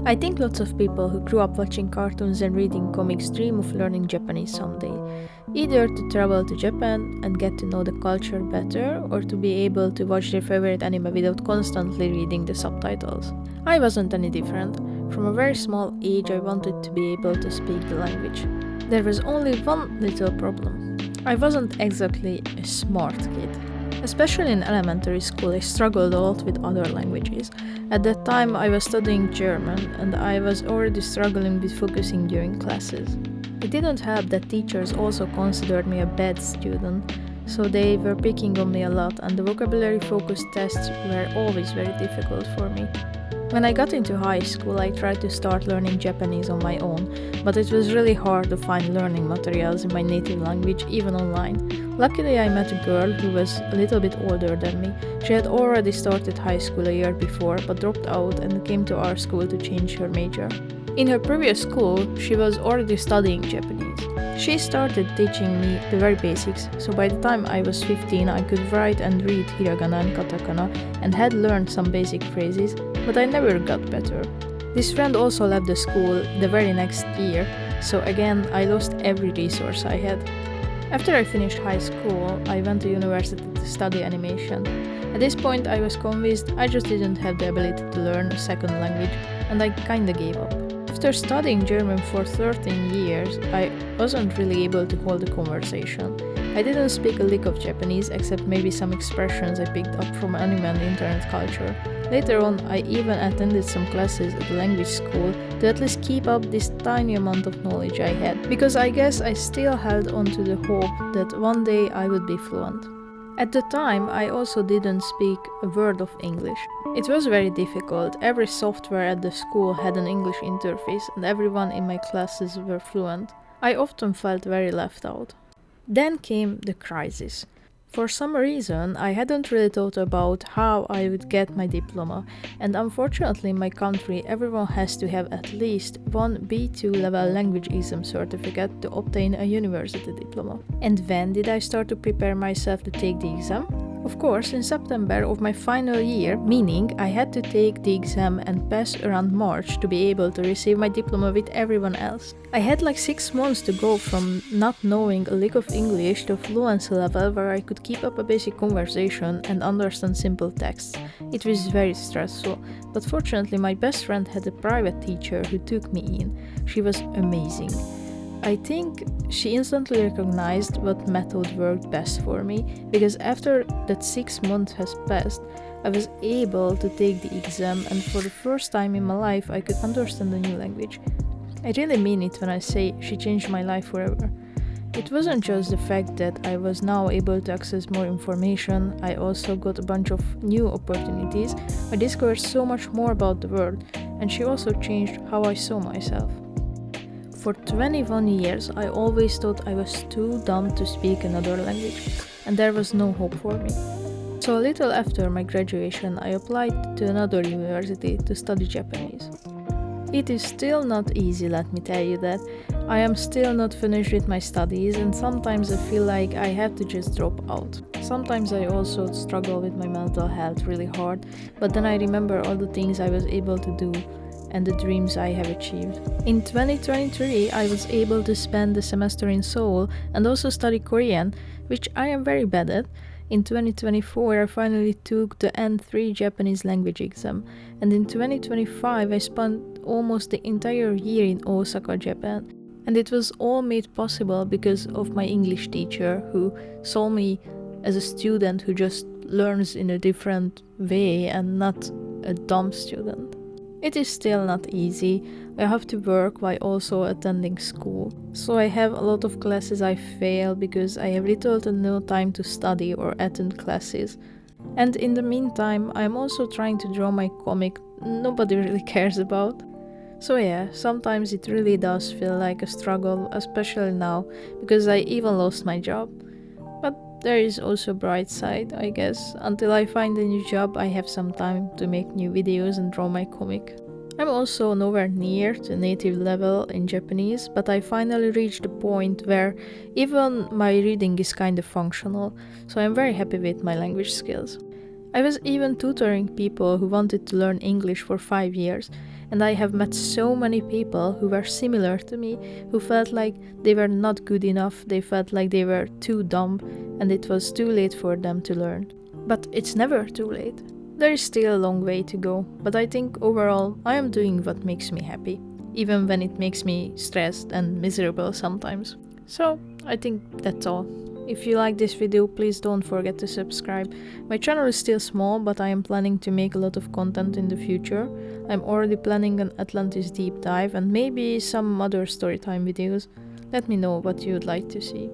I think lots of people who grew up watching cartoons and reading comics dream of learning Japanese someday. Either to travel to Japan and get to know the culture better, or to be able to watch their favorite anime without constantly reading the subtitles. I wasn't any different. From a very small age, I wanted to be able to speak the language. There was only one little problem. I wasn't exactly a smart kid. Especially in elementary school, I struggled a lot with other languages. At that time, I was studying German, and I was already struggling with focusing during classes. It didn't help that teachers also considered me a bad student, so they were picking on me a lot, and the vocabulary-focused tests were always very difficult for me. When I got into high school, I tried to start learning Japanese on my own, but it was really hard to find learning materials in my native language, even online. Luckily, I met a girl who was a little bit older than me. She had already started high school a year before, but dropped out and came to our school to change her major. In her previous school, she was already studying Japanese. She started teaching me the very basics, so by the time I was 15, I could write and read hiragana and katakana and had learned some basic phrases, but I never got better. This friend also left the school the very next year, so again I lost every resource I had. After I finished high school, I went to university to study animation. At this point I was convinced I just didn't have the ability to learn a second language, and I kinda gave up. After studying German for 13 years, I wasn't really able to hold a conversation. I didn't speak a lick of Japanese, except maybe some expressions I picked up from anime and internet culture. Later on, I even attended some classes at the language school to at least keep up this tiny amount of knowledge I had, because I guess I still held on to the hope that one day I would be fluent. At the time, I also didn't speak a word of English. It was very difficult. Every software at the school had an English interface, and everyone in my classes were fluent. I often felt very left out. Then came the crisis. For some reason, I hadn't really thought about how I would get my diploma, and unfortunately in my country everyone has to have at least one B2 level language exam certificate to obtain a university diploma. And when did I start to prepare myself to take the exam? Of course, in September of my final year, meaning I had to take the exam and pass around March to be able to receive my diploma with everyone else. I had like 6 months to go from not knowing a lick of English to fluency level where I could keep up a basic conversation and understand simple texts. It was very stressful, but fortunately my best friend had a private teacher who took me in. She was amazing. I think she instantly recognized what method worked best for me, because after that 6 months has passed, I was able to take the exam, and for the first time in my life I could understand a new language. I really mean it when I say she changed my life forever. It wasn't just the fact that I was now able to access more information, I also got a bunch of new opportunities. I discovered so much more about the world, and she also changed how I saw myself. For 21 years, I always thought I was too dumb to speak another language, and there was no hope for me. So a little after my graduation, I applied to another university to study Japanese. It is still not easy, let me tell you that. I am still not finished with my studies, and sometimes I feel like I have to just drop out. Sometimes I also struggle with my mental health really hard, but then I remember all the things I was able to do and the dreams I have achieved. In 2023, I was able to spend the semester in Seoul and also study Korean, which I am very bad at. In 2024, I finally took the N3 Japanese language exam, and in 2025, I spent almost the entire year in Osaka, Japan. And it was all made possible because of my English teacher, who saw me as a student who just learns in a different way and not a dumb student. It is still not easy. I have to work while also attending school. So I have a lot of classes I fail because I have little to no time to study or attend classes. And in the meantime, I'm also trying to draw my comic nobody really cares about. So yeah, sometimes it really does feel like a struggle, especially now, because I even lost my job. But there is also a bright side, I guess. Until I find a new job, I have some time to make new videos and draw my comic. I'm also nowhere near the native level in Japanese, but I finally reached the point where even my reading is kind of functional, so I'm very happy with my language skills. I was even tutoring people who wanted to learn English for 5 years, And I have met so many people who were similar to me, who felt like they were not good enough, they felt like they were too dumb, and it was too late for them to learn. But it's never too late. There is still a long way to go, but I think overall I am doing what makes me happy, even when it makes me stressed and miserable sometimes. So I think that's all. If you like this video, please don't forget to subscribe. My channel is still small, but I am planning to make a lot of content in the future. I'm already planning an Atlantis deep dive and maybe some other storytime videos. Let me know what you'd like to see.